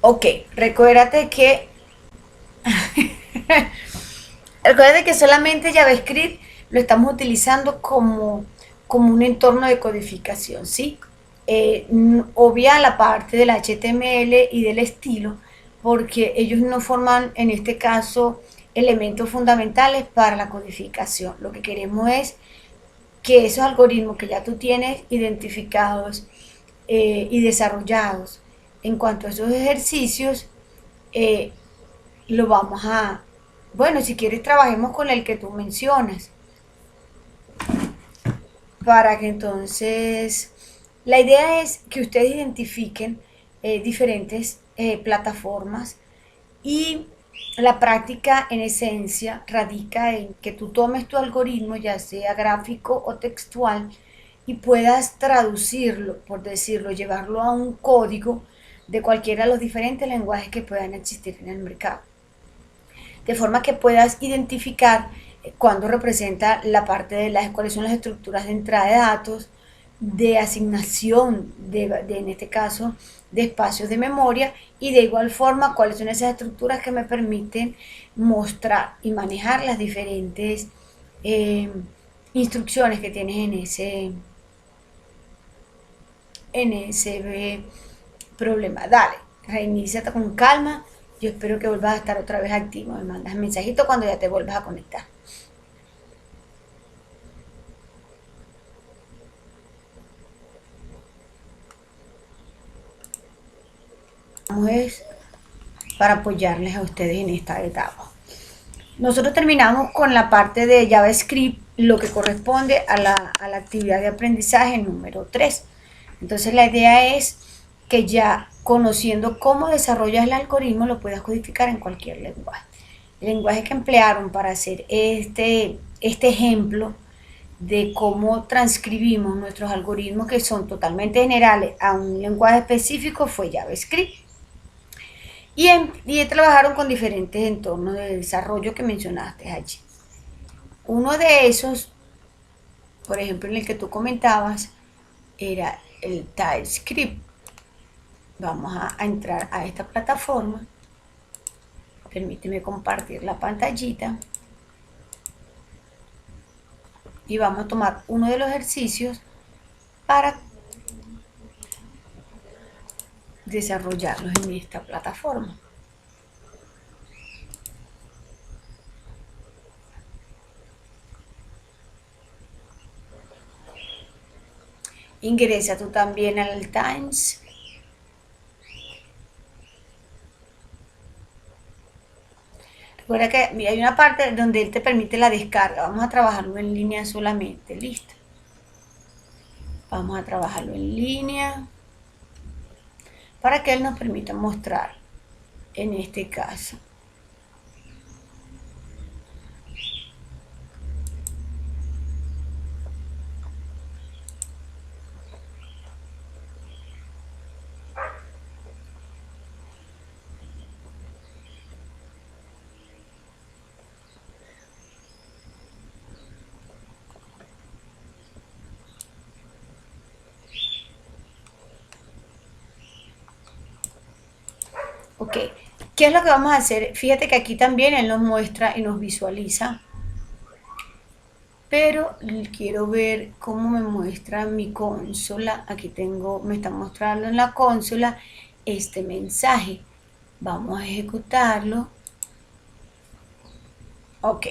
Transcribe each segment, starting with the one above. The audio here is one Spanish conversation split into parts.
Ok, recuérdate que recuérdate que solamente JavaScript lo estamos utilizando como un entorno de codificación, ¿sí? Obvia la parte del HTML y del estilo, porque ellos no forman, en este caso, elementos fundamentales para la codificación. Lo que queremos es que esos algoritmos que ya tú tienes identificados y desarrollados en cuanto a esos ejercicios, eh, lo vamos a, bueno, si quieres trabajemos con el que tú mencionas, para que entonces, la idea es que ustedes identifiquen diferentes plataformas y la práctica en esencia radica en que tú tomes tu algoritmo, ya sea gráfico o textual, y puedas traducirlo, por decirlo, llevarlo a un código de cualquiera de los diferentes lenguajes que puedan existir en el mercado. De forma que puedas identificar cuándo representa la parte de cuáles son las estructuras de entrada de datos, de asignación, en este caso, de espacios de memoria, y de igual forma cuáles son esas estructuras que me permiten mostrar y manejar las diferentes eh, instrucciones que tienes en ese problema. Dale, reiníciate con calma. Yo espero que vuelvas a estar otra vez activo. Me mandas mensajito cuando ya te vuelvas a conectar. Vamos es para apoyarles a ustedes en esta etapa. Nosotros terminamos con la parte de JavaScript, lo que corresponde a la actividad de aprendizaje número 3. Entonces la idea es que ya conociendo cómo desarrollas el algoritmo lo puedas codificar en cualquier lenguaje. El lenguaje que emplearon para hacer este ejemplo de cómo transcribimos nuestros algoritmos, que son totalmente generales, a un lenguaje específico fue JavaScript. Y trabajaron con diferentes entornos de desarrollo que mencionaste allí. Uno de esos, por ejemplo, en el que tú comentabas, era el TypeScript. Vamos a entrar a esta plataforma. Permíteme compartir la pantallita. Y vamos a tomar uno de los ejercicios para desarrollarlos en esta plataforma. Ingresa tú también al Times. Recuerda que mira, hay una parte donde él te permite la descarga. Vamos a trabajarlo en línea solamente. Listo. Vamos a trabajarlo en línea para que él nos permita mostrar en este caso. Ok, ¿qué es lo que vamos a hacer? Fíjate que aquí también él nos muestra y nos visualiza, pero quiero ver cómo me muestra mi consola. Aquí tengo, me está mostrando en la consola este mensaje. Vamos a ejecutarlo. Ok,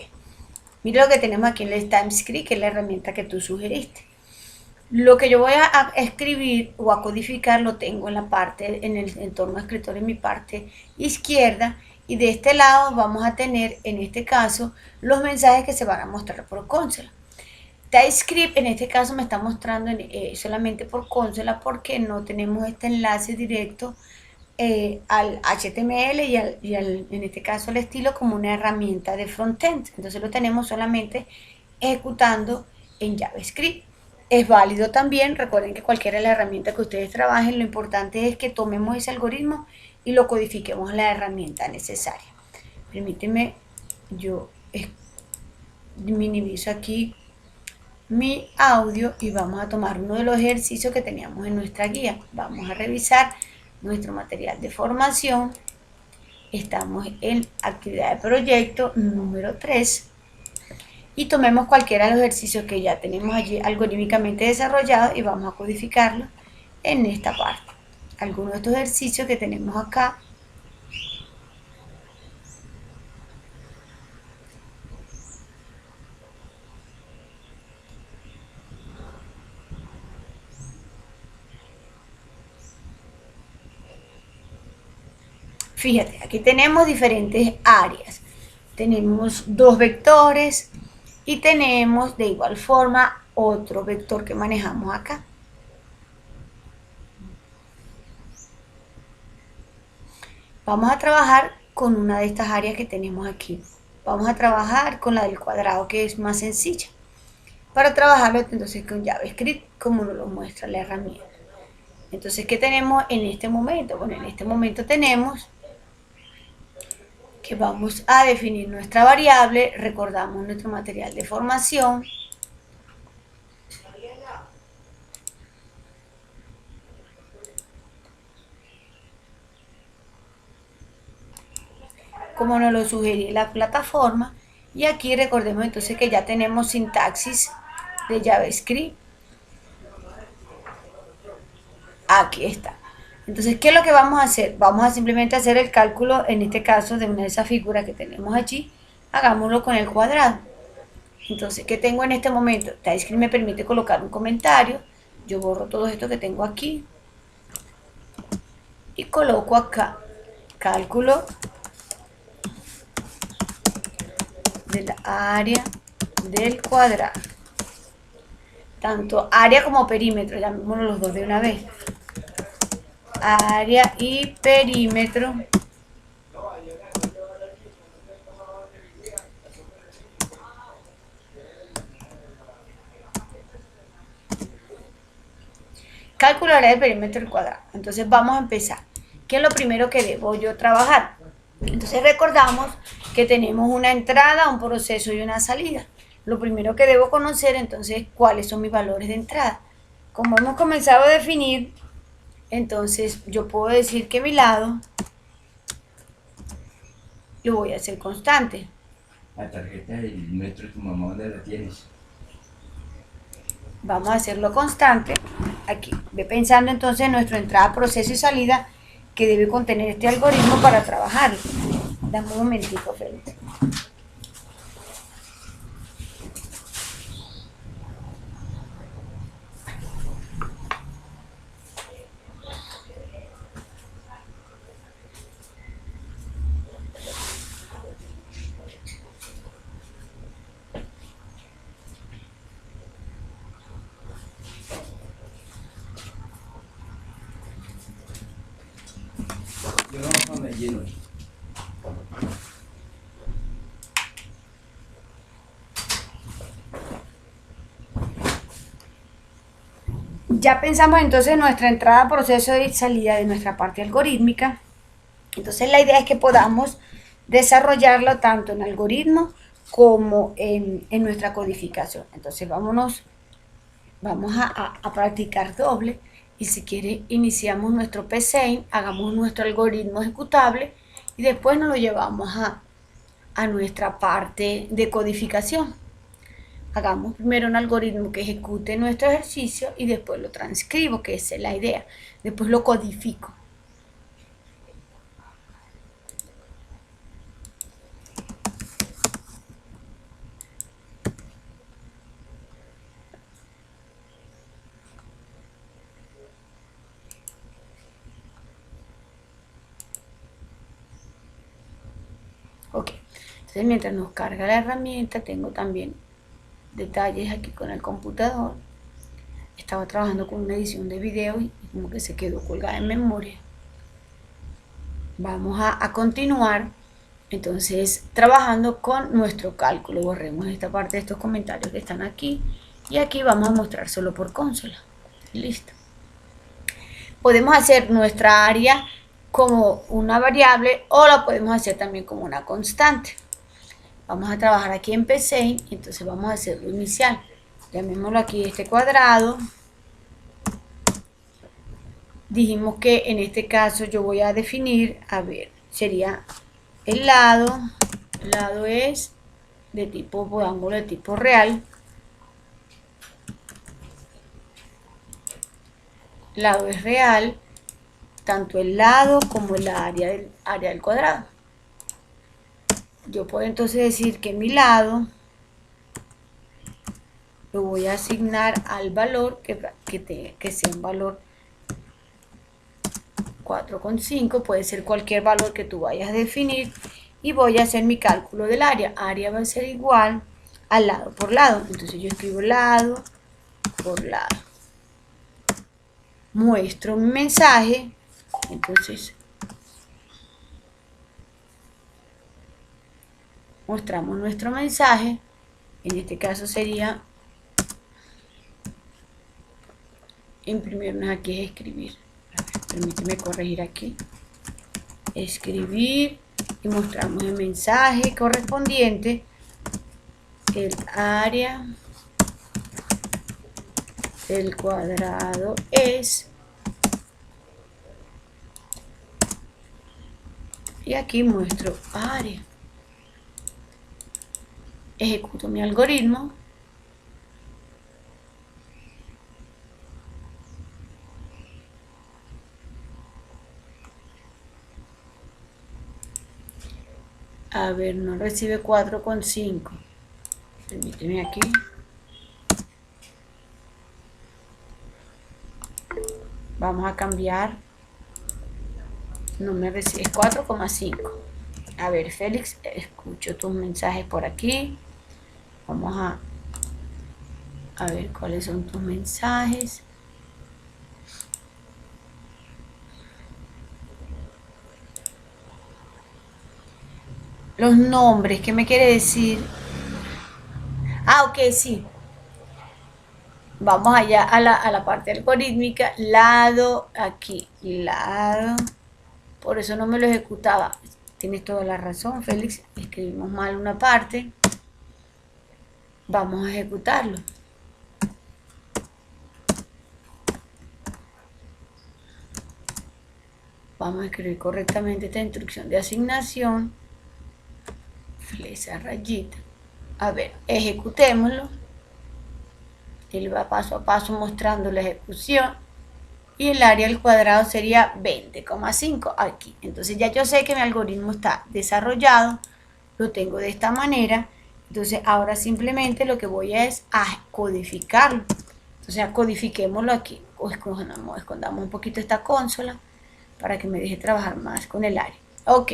mira lo que tenemos aquí en el TypeScript, que es la herramienta que tú sugeriste. Lo que yo voy a escribir o a codificar lo tengo en la parte, en el entorno de escritorio, en mi parte izquierda, y de este lado vamos a tener, en este caso, los mensajes que se van a mostrar por consola. TypeScript en este caso me está mostrando solamente por consola porque no tenemos este enlace directo al HTML en este caso al estilo como una herramienta de frontend. Entonces lo tenemos solamente ejecutando en JavaScript. Es válido también, recuerden que cualquiera de las herramientas que ustedes trabajen, lo importante es que tomemos ese algoritmo y lo codifiquemos en la herramienta necesaria. Permíteme, yo minimizo aquí mi audio y vamos a tomar uno de los ejercicios que teníamos en nuestra guía. Vamos a revisar nuestro material de formación. Estamos en actividad de proyecto número 3 y tomemos cualquiera de los ejercicios que ya tenemos allí algorítmicamente desarrollados y vamos a codificarlos en esta parte. Algunos de estos ejercicios que tenemos acá fíjate, aquí tenemos diferentes áreas. Tenemos dos vectores y tenemos de igual forma otro vector que manejamos acá. Vamos a trabajar con una de estas áreas que tenemos aquí. Vamos a trabajar con la del cuadrado, que es más sencilla. Para trabajarlo entonces con JavaScript, como nos lo muestra la herramienta. Entonces, ¿qué tenemos en este momento? Bueno, en este momento tenemos que vamos a definir nuestra variable. Recordamos nuestro material de formación. Como nos lo sugería la plataforma. Y aquí recordemos entonces que ya tenemos sintaxis de JavaScript. Aquí está. Entonces, ¿qué es lo que vamos a hacer? Vamos a simplemente hacer el cálculo, en este caso, de una de esas figuras que tenemos allí. Hagámoslo con el cuadrado. Entonces, ¿qué tengo en este momento? TypeScript me permite colocar un comentario. Yo borro todo esto que tengo aquí. Y coloco acá, cálculo del área del cuadrado. Tanto área como perímetro, llamémoslo los dos de una vez. Área y perímetro. Cálculo área del perímetro del cuadrado. Entonces vamos a empezar. ¿Qué es lo primero que debo yo trabajar? Entonces recordamos que tenemos una entrada, un proceso y una salida. Lo primero que debo conocer entonces cuáles son mis valores de entrada. Como hemos comenzado a definir, entonces yo puedo decir que mi lado lo voy a hacer constante. La tarjeta del metro de tu mamá, ¿dónde la tienes? Vamos a hacerlo constante. Aquí, ve pensando entonces en nuestra entrada, proceso y salida que debe contener este algoritmo para trabajarlo. Dame un momentito, Felipe. Yo no me lleno. Ya pensamos entonces en nuestra entrada, proceso y salida de nuestra parte algorítmica. Entonces la idea es que podamos desarrollarlo tanto en algoritmo como en nuestra codificación. Entonces vamos a practicar doble y si quiere iniciamos nuestro PSeInt, hagamos nuestro algoritmo ejecutable y después nos lo llevamos a nuestra parte de codificación. Hagamos primero un algoritmo que ejecute nuestro ejercicio y después lo transcribo, que esa es la idea. Después lo codifico. Ok, entonces mientras nos carga la herramienta, tengo también detalles aquí con el computador. Estaba trabajando con una edición de video y como que se quedó colgada en memoria. Vamos a continuar entonces trabajando con nuestro cálculo. Borremos esta parte de estos comentarios que están aquí y aquí vamos a mostrar solo por consola. Listo. Podemos hacer nuestra área como una variable o la podemos hacer también como una constante. Vamos a trabajar aquí en PSeInt y entonces vamos a hacerlo inicial. Llamémoslo aquí este cuadrado. dijimos que en este caso yo voy a definir, a ver, sería el lado es de tipo ángulo de tipo real, lado es real, tanto el lado como el área del cuadrado. Yo puedo entonces decir que mi lado lo voy a asignar al valor que sea un valor 4,5, puede ser cualquier valor que tú vayas a definir, y voy a hacer mi cálculo del área. Área va a ser igual al lado por lado, entonces yo escribo lado por lado. Muestro mi mensaje, entonces mostramos nuestro mensaje, en este caso sería imprimirnos aquí, es escribir. Permíteme corregir aquí, escribir, y mostramos el mensaje correspondiente. El área del cuadrado es, y aquí muestro área. Ejecuto mi algoritmo. A ver, no recibe 4,5. Permíteme aquí. Vamos a cambiar. No me recibe 4,5. A ver, Félix, escucho tus mensajes por aquí. Vamos a ver cuáles son tus mensajes. Los nombres, ¿qué me quiere decir? Ah, ok, sí. Vamos allá a la parte algorítmica. Lado, aquí, lado. Por eso no me lo ejecutaba. Tienes toda la razón, Félix. Escribimos mal una parte. Vamos a ejecutarlo. Vamos a escribir correctamente esta instrucción de asignación. Flecha rayita. A ver, ejecutémoslo. Él va paso a paso mostrando la ejecución. Y el área al cuadrado sería 20,5 aquí. Entonces ya yo sé que mi algoritmo está desarrollado. Lo tengo de esta manera. Entonces ahora simplemente lo que voy a es a codificarlo. Entonces codifiquémoslo aquí. O escondamos un poquito esta consola para que me deje trabajar más con el área. Ok.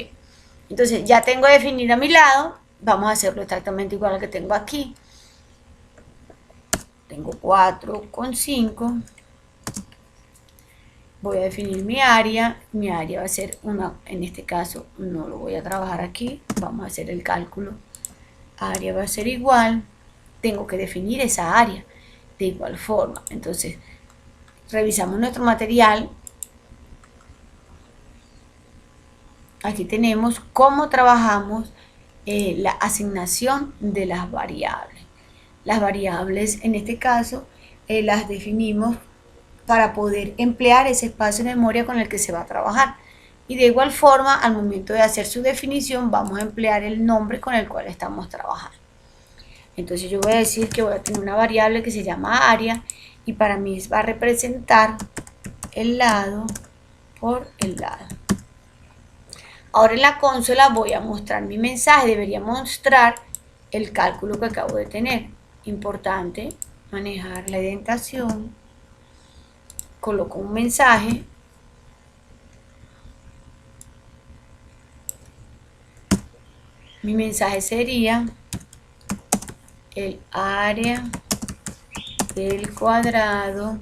Entonces ya tengo definido a mi lado. Vamos a hacerlo exactamente igual al que tengo aquí. Tengo 4,5. Voy a definir mi área va a ser una, en este caso no lo voy a trabajar aquí, vamos a hacer el cálculo. Área va a ser igual, tengo que definir esa área de igual forma. Entonces revisamos nuestro material. Aquí tenemos cómo trabajamos la asignación de las variables. Las variables en este caso las definimos para poder emplear ese espacio de memoria con el que se va a trabajar. Y de igual forma, al momento de hacer su definición, vamos a emplear el nombre con el cual estamos trabajando. Entonces yo voy a decir que voy a tener una variable que se llama área, y para mí va a representar el lado por el lado. Ahora en la consola voy a mostrar mi mensaje, debería mostrar el cálculo que acabo de tener. Importante manejar la indentación. Coloco un mensaje. Mi mensaje sería el área del cuadrado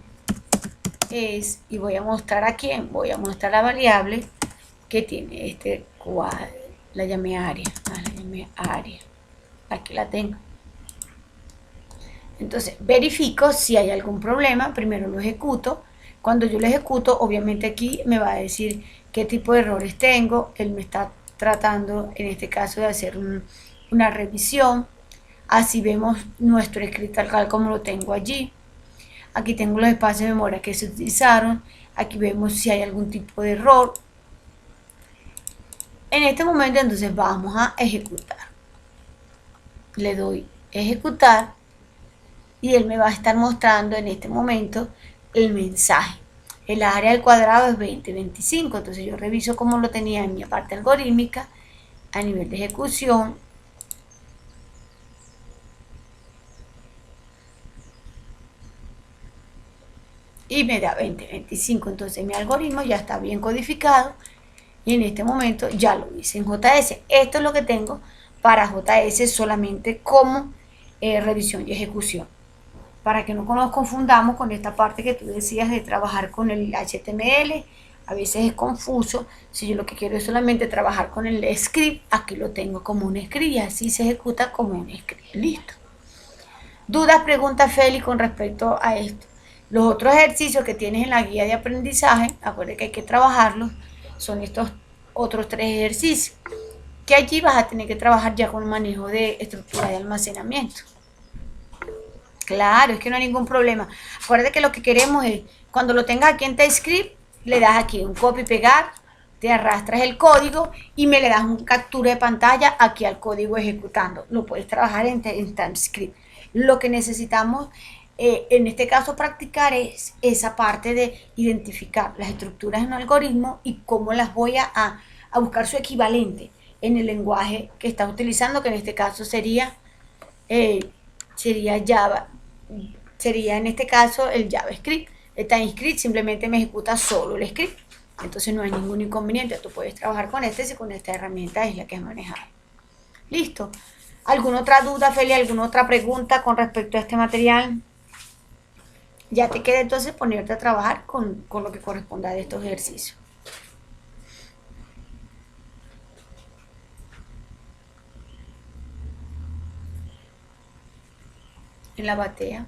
es, y voy a mostrar a quién, voy a mostrar la variable que tiene este cuadro, la llamé área, aquí la tengo. Entonces verifico si hay algún problema, primero lo ejecuto. Cuando yo lo ejecuto, obviamente aquí me va a decir qué tipo de errores tengo. Él me está tratando, en este caso, de hacer una revisión. Así vemos nuestro escrito tal cual como lo tengo allí. Aquí tengo los espacios de memoria que se utilizaron. Aquí vemos si hay algún tipo de error. En este momento entonces vamos a ejecutar. Le doy ejecutar y él me va a estar mostrando en este momento el mensaje. El área del cuadrado es 2025, entonces yo reviso cómo lo tenía en mi parte algorítmica a nivel de ejecución. Y me da 2025, entonces mi algoritmo ya está bien codificado y en este momento ya lo hice en JS. Esto es lo que tengo para JS solamente como revisión y ejecución, para que no nos confundamos con esta parte que tú decías de trabajar con el HTML. A veces es confuso. Si yo lo que quiero es solamente trabajar con el script, aquí lo tengo como un script y así se ejecuta como un script. Listo. Dudas, preguntas, Feli, con respecto a esto. Los otros ejercicios que tienes en la guía de aprendizaje, acuérdate que hay que trabajarlos, son estos otros 3 ejercicios, que allí vas a tener que trabajar ya con el manejo de estructura de almacenamiento. Claro, es que no hay ningún problema. Acuérdate que lo que queremos es, cuando lo tengas aquí en TypeScript, le das aquí un copy pegar, te arrastras el código y me le das un captura de pantalla aquí al código ejecutando. Lo puedes trabajar en TypeScript. Lo que necesitamos en este caso practicar es esa parte de identificar las estructuras en un algoritmo y cómo las voy a buscar su equivalente en el lenguaje que estás utilizando, que en este caso sería Java, sería en este caso el JavaScript. El TypeScript simplemente me ejecuta solo el script, entonces no hay ningún inconveniente. Tú puedes trabajar con si con esta herramienta es la que has manejado. Listo. ¿Alguna otra duda, Feli? ¿Alguna otra pregunta con respecto a este material? Ya te queda entonces ponerte a trabajar con lo que corresponda de estos ejercicios. En la batea.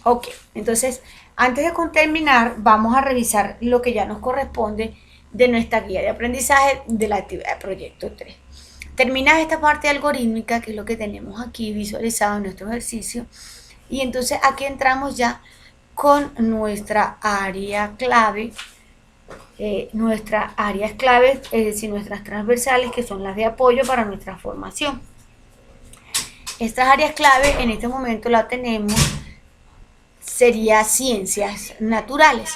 Ok, entonces antes de terminar vamos a revisar lo que ya nos corresponde de nuestra guía de aprendizaje de la actividad de proyecto 3. Terminas esta parte algorítmica, que es lo que tenemos aquí visualizado en nuestro ejercicio, y entonces aquí entramos ya con nuestra área clave, nuestras áreas claves, es decir, nuestras transversales, que son las de apoyo para nuestra formación. Estas áreas clave en este momento la tenemos, sería ciencias naturales,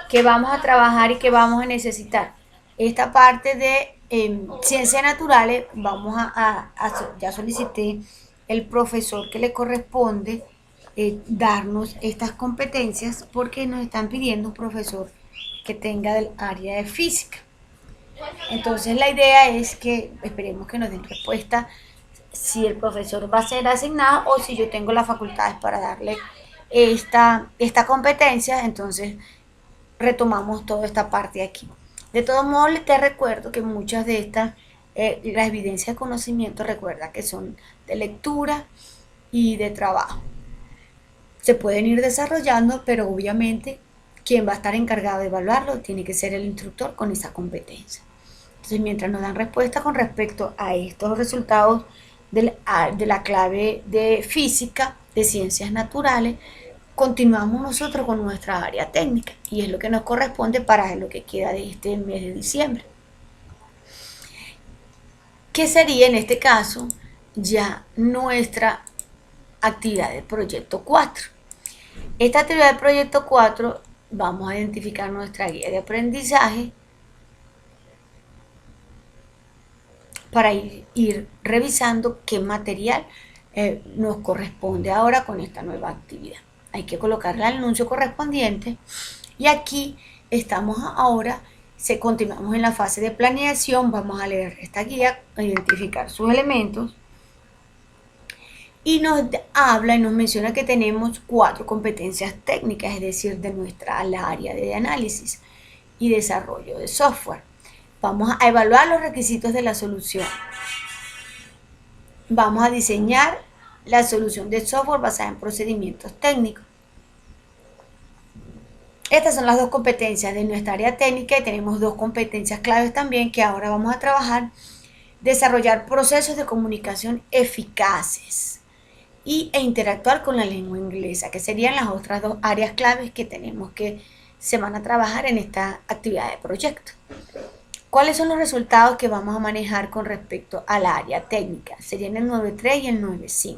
que vamos a trabajar y que vamos a necesitar. Esta parte de ciencias naturales, ya solicité el profesor que le corresponde darnos estas competencias, porque nos están pidiendo un profesor que tenga del área de física. Entonces la idea es que esperemos que nos den respuesta si el profesor va a ser asignado o si yo tengo las facultades para darle esta competencia. Entonces retomamos toda esta parte aquí. De todos modos, te recuerdo que muchas de estas, las evidencias de conocimiento, recuerda que son de lectura y de trabajo. Se pueden ir desarrollando, pero obviamente quien va a estar encargado de evaluarlo tiene que ser el instructor con esa competencia. Entonces, mientras nos dan respuesta con respecto a estos resultados de la clave de física, de ciencias naturales, continuamos nosotros con nuestra área técnica y es lo que nos corresponde para lo que queda de este mes de diciembre, que sería en este caso ya nuestra actividad del proyecto 4. Esta actividad del proyecto 4 vamos a identificar nuestra guía de aprendizaje para ir revisando qué material nos corresponde ahora con esta nueva actividad. Hay que colocarle el anuncio correspondiente y aquí estamos ahora, continuamos en la fase de planeación. Vamos a leer esta guía, identificar sus elementos y nos habla y nos menciona que tenemos 4 competencias técnicas, es decir, de nuestra área de análisis y desarrollo de software. Vamos a evaluar los requisitos de la solución. Vamos a diseñar la solución de software basada en procedimientos técnicos. Estas son las 2 competencias de nuestra área técnica y tenemos 2 competencias claves también que ahora vamos a trabajar. Desarrollar procesos de comunicación eficaces e interactuar con la lengua inglesa, que serían las otras 2 áreas claves que tenemos que se van a trabajar en esta actividad de proyecto. ¿Cuáles son los resultados que vamos a manejar con respecto al área técnica? Serían el 9.3 y el 9.5.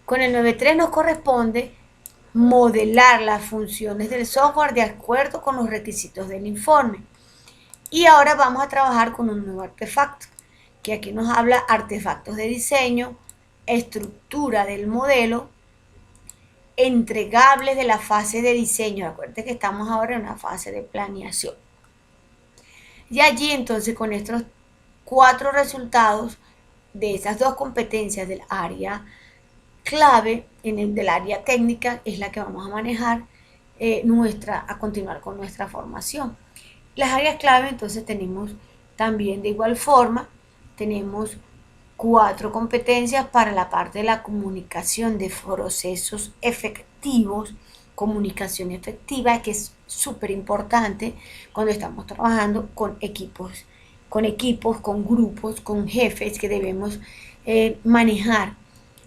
Con el 9.3 nos corresponde modelar las funciones del software de acuerdo con los requisitos del informe. Y ahora vamos a trabajar con un nuevo artefacto, que aquí nos habla artefactos de diseño, estructura del modelo, entregables de la fase de diseño. Acuérdense que estamos ahora en una fase de planeación. Y allí entonces con estos 4 resultados de esas 2 competencias del área clave, del área técnica, es la que vamos a manejar a continuar con nuestra formación. Las áreas clave entonces tenemos también de igual forma, tenemos 4 competencias para la parte de la comunicación de procesos efectivos, comunicación efectiva, que es súper importante cuando estamos trabajando con equipos, con grupos, con jefes que debemos manejar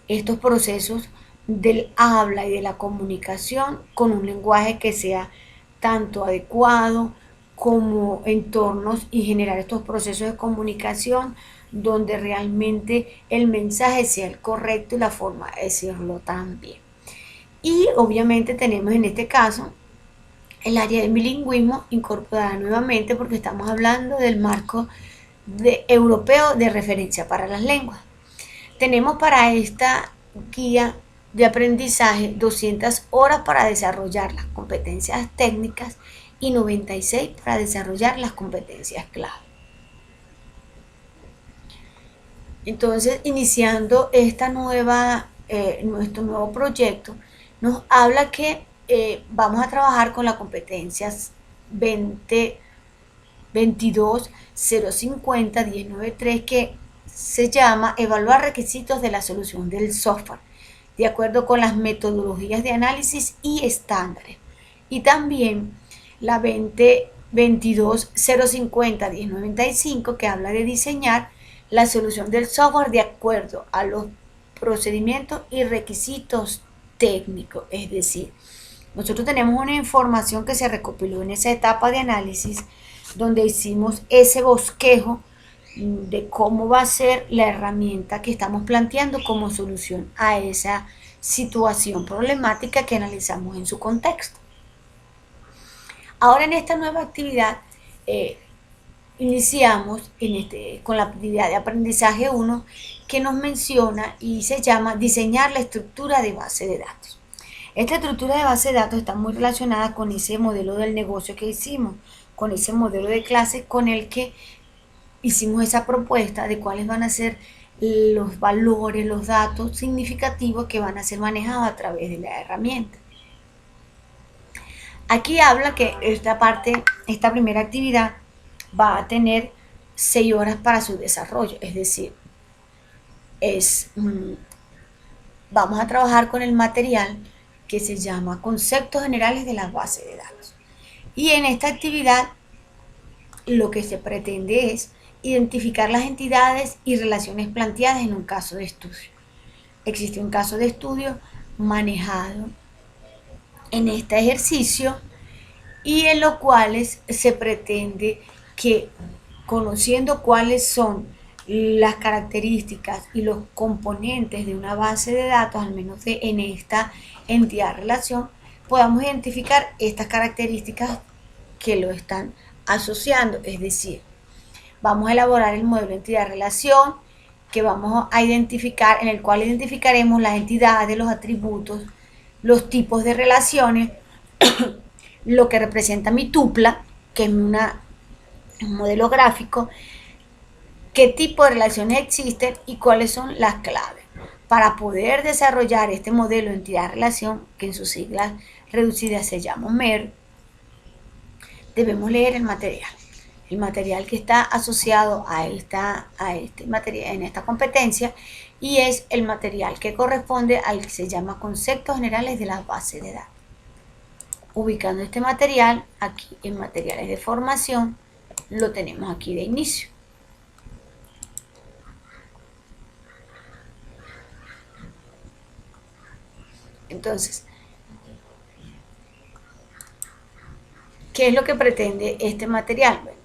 estos procesos del habla y de la comunicación con un lenguaje que sea tanto adecuado como entornos y generar estos procesos de comunicación donde realmente el mensaje sea el correcto y la forma de decirlo también. Y obviamente tenemos en este caso el área de bilingüismo incorporada nuevamente porque estamos hablando del marco europeo de referencia para las lenguas. Tenemos para esta guía de aprendizaje 200 horas para desarrollar las competencias técnicas y 96 para desarrollar las competencias clave. Entonces, iniciando nuestro nuevo proyecto, nos habla que vamos a trabajar con las competencias 22 050 1093, que se llama evaluar requisitos de la solución del software de acuerdo con las metodologías de análisis y estándares. Y también la 22 050 1095, que habla de diseñar la solución del software de acuerdo a los procedimientos y requisitos técnicos. Es decir, nosotros tenemos una información que se recopiló en esa etapa de análisis donde hicimos ese bosquejo de cómo va a ser la herramienta que estamos planteando como solución a esa situación problemática que analizamos en su contexto. Ahora en esta nueva actividad iniciamos con la actividad de aprendizaje 1, que nos menciona y se llama diseñar la estructura de base de datos. Esta estructura de base de datos está muy relacionada con ese modelo del negocio que hicimos, con ese modelo de clase con el que hicimos esa propuesta de cuáles van a ser los valores, los datos significativos que van a ser manejados a través de la herramienta. Aquí habla que esta primera actividad va a tener 6 horas para su desarrollo, es decir, vamos a trabajar con el material que se llama Conceptos Generales de las Bases de Datos. Y en esta actividad lo que se pretende es identificar las entidades y relaciones planteadas en un caso de estudio. Existe un caso de estudio manejado en este ejercicio y en los cuales se pretende que, conociendo cuáles son las características y los componentes de una base de datos, al menos en esta entidad relación, podamos identificar estas características que lo están asociando. Es decir, vamos a elaborar el modelo de entidad relación que vamos a identificar, en el cual identificaremos las entidades, los atributos, los tipos de relaciones, lo que representa mi tupla, que es un modelo gráfico, qué tipo de relaciones existen y cuáles son las claves. Para poder desarrollar este modelo de entidad-relación, que en sus siglas reducidas se llama MER, debemos leer el material que está asociado a este material, en esta competencia, y es el material que corresponde al que se llama Conceptos Generales de las Bases de Datos. Ubicando este material aquí en materiales de formación, lo tenemos aquí de inicio. Entonces, ¿Qué es lo que pretende este material? Bueno,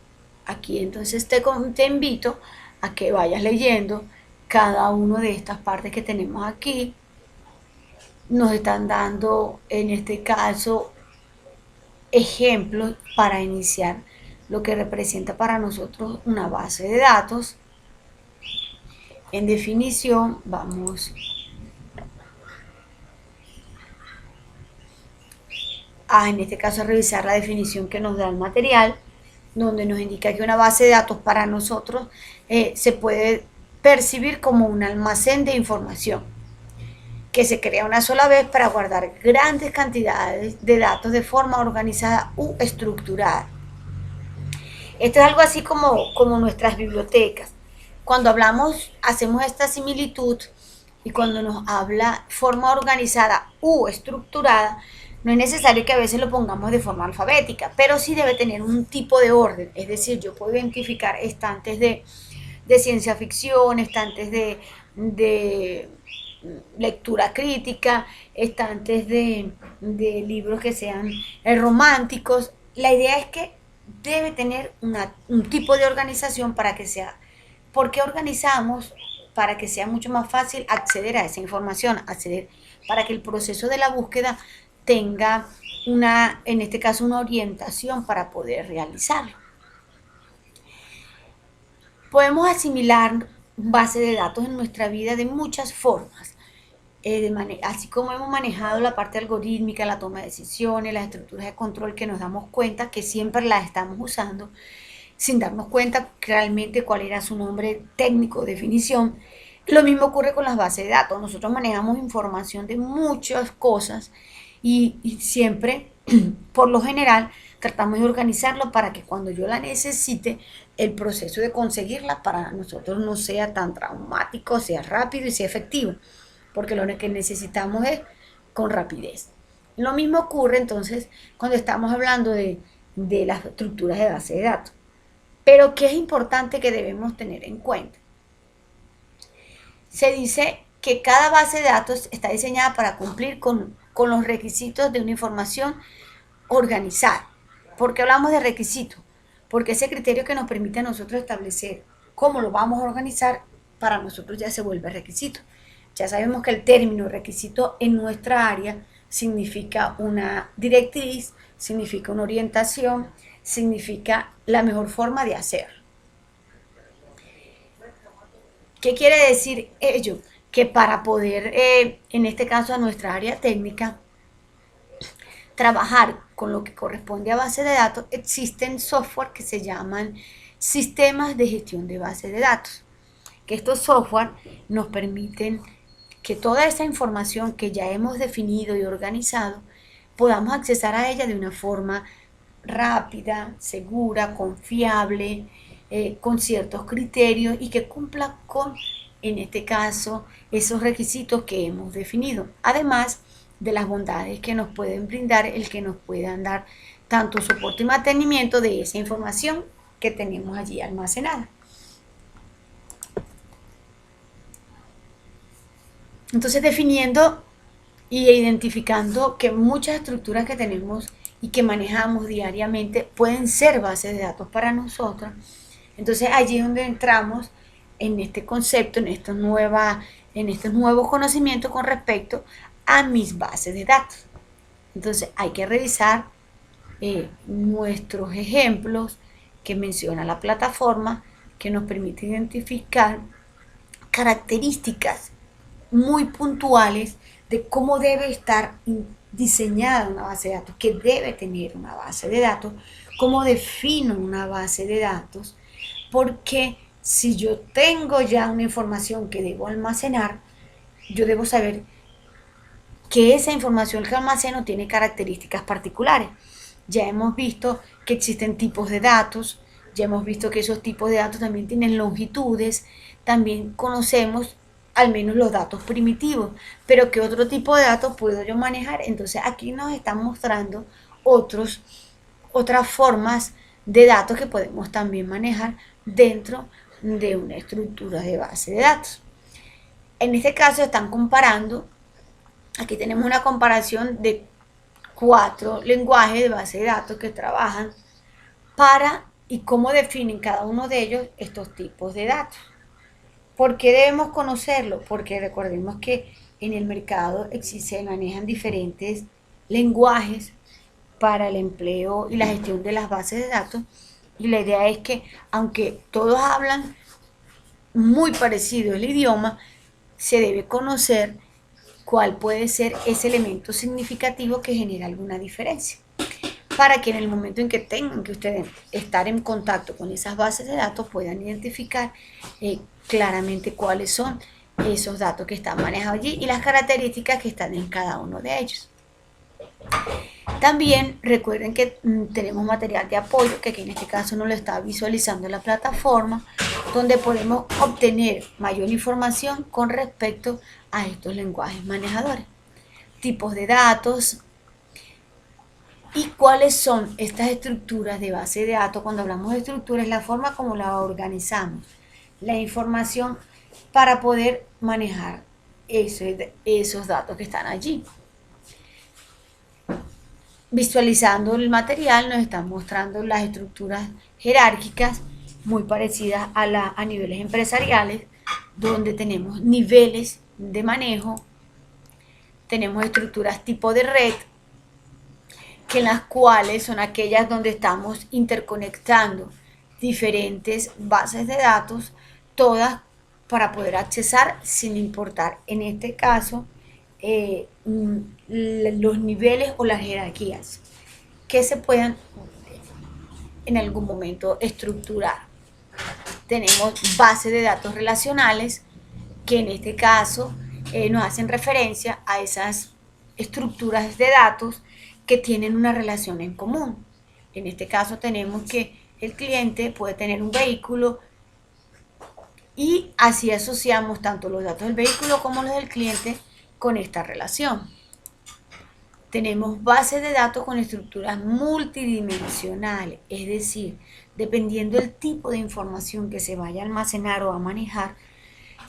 aquí entonces te invito a que vayas leyendo cada una de estas partes que tenemos aquí. Nos están dando, en este caso, ejemplos para iniciar lo que representa para nosotros una base de datos. En definición, vamos a, en este caso, a revisar la definición que nos da el material, donde nos indica que una base de datos para nosotros se puede percibir como un almacén de información que se crea una sola vez para guardar grandes cantidades de datos de forma organizada u estructurada. Esto es algo así como nuestras bibliotecas. Cuando hablamos, hacemos esta similitud, y cuando nos habla forma organizada u estructurada, no es necesario que a veces lo pongamos de forma alfabética, pero sí debe tener un tipo de orden. Es decir, yo puedo identificar estantes de ciencia ficción, estantes de lectura crítica, estantes de libros que sean románticos. La idea es que debe tener un tipo de organización para que sea. ¿Por qué organizamos? Para que sea mucho más fácil acceder a esa información, para que el proceso de la búsqueda tenga en este caso, una orientación para poder realizarlo. Podemos asimilar base de datos en nuestra vida de muchas formas. Así como hemos manejado la parte algorítmica, la toma de decisiones, las estructuras de control, que nos damos cuenta que siempre las estamos usando sin darnos cuenta realmente cuál era su nombre técnico, definición. Lo mismo ocurre con las bases de datos. Nosotros manejamos información de muchas cosas y siempre, por lo general, tratamos de organizarlo para que cuando yo la necesite, el proceso de conseguirla para nosotros no sea tan traumático, sea rápido y sea efectivo, porque lo que necesitamos es con rapidez. Lo mismo ocurre entonces cuando estamos hablando de las estructuras de base de datos. Pero ¿qué es importante que debemos tener en cuenta? Se dice que cada base de datos está diseñada para cumplir con los requisitos de una información organizada. ¿Por qué hablamos de requisitos? Porque ese criterio que nos permite a nosotros establecer cómo lo vamos a organizar, para nosotros ya se vuelve requisito. Ya sabemos que el término requisito en nuestra área significa una directriz, significa una orientación, significa la mejor forma de hacer. ¿Qué quiere decir ello? Que para poder, en este caso a nuestra área técnica, trabajar con lo que corresponde a base de datos, existen software que se llaman sistemas de gestión de base de datos. Que estos software nos permiten que toda esa información que ya hemos definido y organizado, podamos accesar a ella de una forma rápida, segura, confiable, con ciertos criterios y que cumpla con, en este caso, esos requisitos que hemos definido. Además de las bondades que nos pueden brindar el que nos puedan dar tanto soporte y mantenimiento de esa información que tenemos allí almacenada. Entonces, definiendo y identificando que muchas estructuras que tenemos y que manejamos diariamente pueden ser bases de datos para nosotros, entonces allí es donde entramos en este concepto, en estos nuevos conocimientos con respecto a mis bases de datos. Entonces hay que revisar nuestros ejemplos que menciona la plataforma, que nos permite identificar características muy puntuales de cómo debe estar diseñada una base de datos, que debe tener una base de datos, cómo defino una base de datos, porque si yo tengo ya una información que debo almacenar, yo debo saber que esa información que almaceno tiene características particulares. Ya hemos visto que existen tipos de datos, ya hemos visto que esos tipos de datos también tienen longitudes, también conocemos al menos los datos primitivos, pero ¿qué otro tipo de datos puedo yo manejar? Entonces aquí nos están mostrando otras formas de datos que podemos también manejar dentro de una estructura de base de datos. En este caso están comparando, aquí tenemos una comparación de 4 lenguajes de base de datos que trabajan para y cómo definen cada uno de ellos estos tipos de datos. ¿Por qué debemos conocerlo? Porque recordemos que en el mercado se manejan diferentes lenguajes para el empleo y la gestión de las bases de datos, y la idea es que aunque todos hablan muy parecido el idioma, se debe conocer cuál puede ser ese elemento significativo que genera alguna diferencia, para que en el momento en que tengan que ustedes estar en contacto con esas bases de datos puedan identificar claramente cuáles son esos datos que están manejados allí y las características que están en cada uno de ellos. También recuerden que tenemos material de apoyo, que aquí en este caso nos lo está visualizando la plataforma, donde podemos obtener mayor información con respecto a estos lenguajes manejadores, tipos de datos y cuáles son estas estructuras de base de datos. Cuando hablamos de estructuras, es la forma como la organizamos, la información para poder manejar esos datos que están allí. Visualizando el material nos están mostrando las estructuras jerárquicas muy parecidas a niveles empresariales, donde tenemos niveles de manejo, tenemos estructuras tipo de red, que en las cuales son aquellas donde estamos interconectando diferentes bases de datos, todas para poder accesar sin importar, en este caso, los niveles o las jerarquías que se puedan en algún momento estructurar. Tenemos bases de datos relacionales que en este caso nos hacen referencia a esas estructuras de datos que tienen una relación en común. En este caso tenemos que el cliente puede tener un vehículo y así asociamos tanto los datos del vehículo como los del cliente con esta relación. Tenemos bases de datos con estructuras multidimensionales, es decir, dependiendo del tipo de información que se vaya a almacenar o a manejar,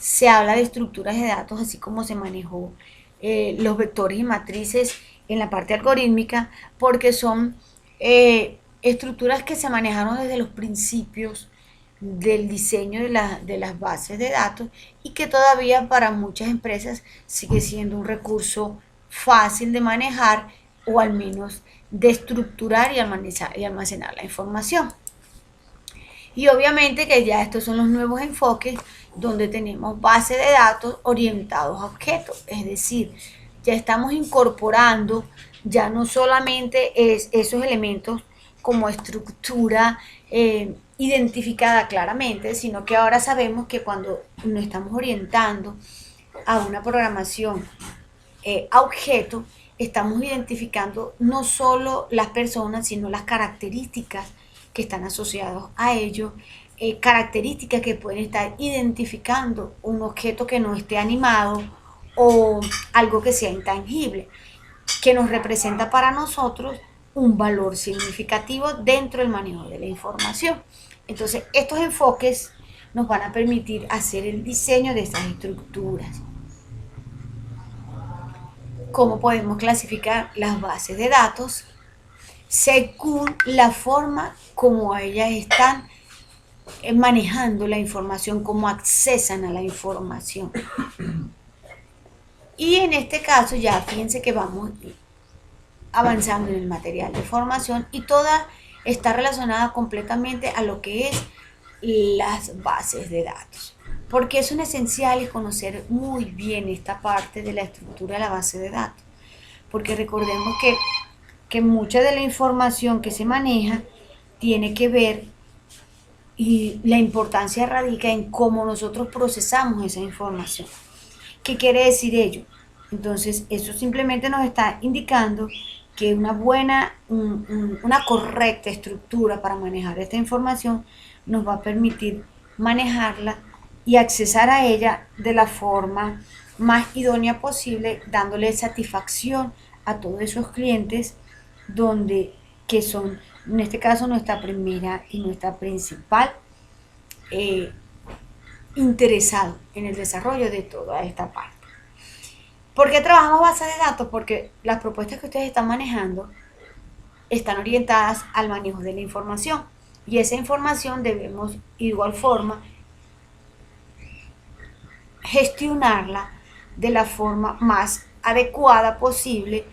se habla de estructuras de datos, así como se manejó los vectores y matrices en la parte algorítmica, porque son estructuras que se manejaron desde los principios del diseño de las bases de datos y que todavía para muchas empresas sigue siendo un recurso fácil de manejar o al menos de estructurar y almacenar la información. Y obviamente que ya estos son los nuevos enfoques donde tenemos bases de datos orientados a objetos, es decir, ya estamos incorporando ya no solamente esos elementos como estructura identificada claramente, sino que ahora sabemos que cuando nos estamos orientando a una programación a objetos, estamos identificando no solo las personas, sino las características que están asociadas a ello, características que pueden estar identificando un objeto que no esté animado o algo que sea intangible, que nos representa para nosotros un valor significativo dentro del manejo de la información. Entonces, estos enfoques nos van a permitir hacer el diseño de esas estructuras. ¿Cómo podemos clasificar las bases de datos? Según la forma como ellas están manejando la información, cómo accesan a la información. Y en este caso ya fíjense que vamos avanzando en el material de formación y toda está relacionada completamente a lo que es las bases de datos. Porque son esenciales conocer muy bien esta parte de la estructura de la base de datos. Porque recordemos que mucha de la información que se maneja tiene que ver y la importancia radica en cómo nosotros procesamos esa información. ¿Qué quiere decir ello? Entonces, eso simplemente nos está indicando que una correcta estructura para manejar esta información nos va a permitir manejarla y accesar a ella de la forma más idónea posible, dándole satisfacción a todos esos clientes que son, en este caso, nuestra primera y nuestra principal interesado en el desarrollo de toda esta parte. ¿Por qué trabajamos bases de datos? Porque las propuestas que ustedes están manejando están orientadas al manejo de la información y esa información debemos igual forma gestionarla de la forma más adecuada posible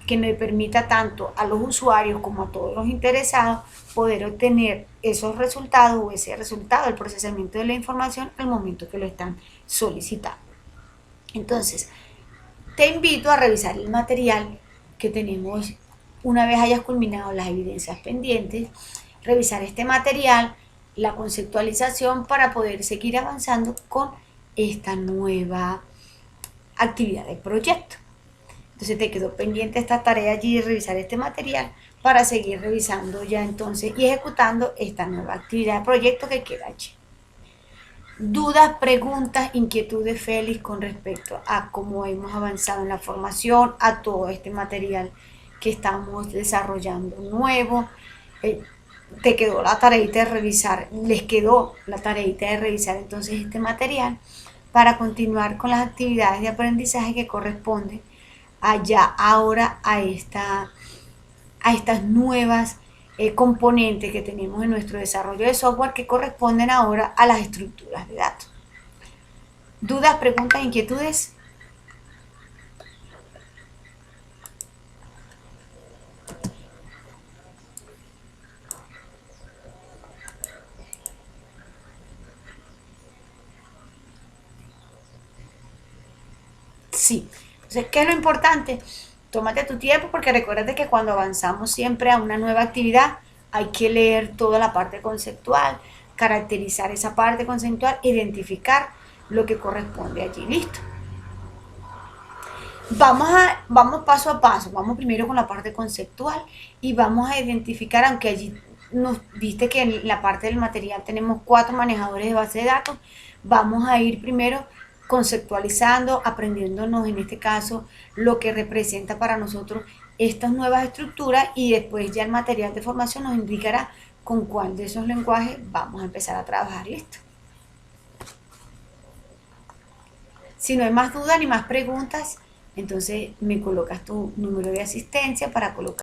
que nos permita tanto a los usuarios como a todos los interesados poder obtener esos resultados o ese resultado del procesamiento de la información al momento que lo están solicitando. Entonces, te invito a revisar el material que tenemos una vez hayas culminado las evidencias pendientes, revisar este material, la conceptualización para poder seguir avanzando con esta nueva actividad de proyecto. Entonces te quedó pendiente esta tarea allí de revisar este material para seguir revisando ya entonces y ejecutando esta nueva actividad de proyecto que queda allí. Dudas, preguntas, inquietudes, Félix, con respecto a cómo hemos avanzado en la formación, a todo este material que estamos desarrollando nuevo. Te quedó la tareita de revisar, les quedó la tareita de revisar entonces este material para continuar con las actividades de aprendizaje que corresponden allá ahora a estas nuevas componentes que tenemos en nuestro desarrollo de software que corresponden ahora a las estructuras de datos. ¿Dudas, preguntas, inquietudes? Sí. Entonces, ¿qué es lo importante? Tómate tu tiempo porque recuérdate que cuando avanzamos siempre a una nueva actividad hay que leer toda la parte conceptual, caracterizar esa parte conceptual, identificar lo que corresponde allí. Listo. Vamos paso a paso. Vamos primero con la parte conceptual y vamos a identificar, aunque allí nos viste que en la parte del material tenemos 4 manejadores de base de datos, vamos a ir primero conceptualizando, aprendiéndonos en este caso lo que representa para nosotros estas nuevas estructuras y después ya el material de formación nos indicará con cuál de esos lenguajes vamos a empezar a trabajar. Listo. Si no hay más dudas ni más preguntas, entonces me colocas tu número de asistencia para colocar